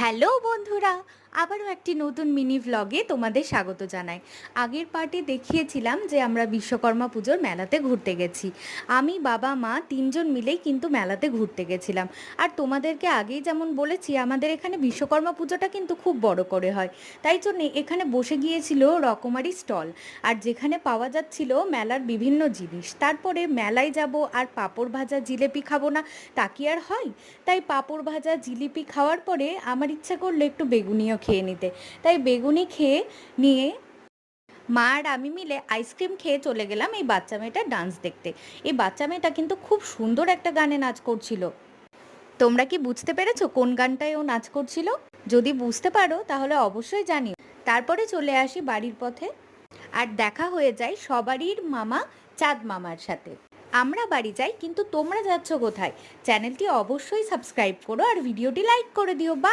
Hello বন্ধুরা, আবারও একটি নতুন মিনি ভ্লগে তোমাদের স্বাগত জানাই। আগের পার্টে দেখিয়েছিলাম যে আমরা বিশ্বকর্মা পুজোর মেলাতে ঘুরতে গেছি। আমি, বাবা, মা তিনজন মিলেই কিন্তু মেলাতে ঘুরতে গেছিলাম। আর তোমাদেরকে আগেই যেমন বলেছি, আমাদের এখানে বিশ্বকর্মা পুজোটা কিন্তু খুব বড় করে হয়। তাই জন্যে এখানে বসে গিয়েছিল রকমারি স্টল, আর যেখানে পাওয়া যাচ্ছিল মেলার বিভিন্ন জিনিস। তারপরে মেলায় যাব আর পাঁপড় ভাজা জিলেপি খাবো না, তা কি আর হয়? তাই পাঁপড় ভাজা জিলিপি খাওয়ার পরে আমার ইচ্ছা করলো একটু বেগুনিও খেয়ে নিতে। তাই বেগুনি খেয়ে নিয়ে মা আর আমি মিলে আইসক্রিম খেয়ে চলে গেলাম এই বাচ্চা মেয়েটার ডান্স দেখতে। এই বাচ্চা মেয়েটা কিন্তু খুব সুন্দর একটা গানে নাচ করছিল। তোমরা কি বুঝতে পেরেছো কোন গানটায় ও নাচ করছিল? যদি বুঝতে পারো তাহলে অবশ্যই জানিও। তারপরে চলে আসি বাড়ির পথে, আর দেখা হয়ে যায় সবারই মামা চাঁদ মামার সাথে। আমরা বাড়ি যাই, কিন্তু তোমরা যাচ্ছ কোথায়? চ্যানেলটি অবশ্যই সাবস্ক্রাইব করো আর ভিডিওটি লাইক করে দিও। বা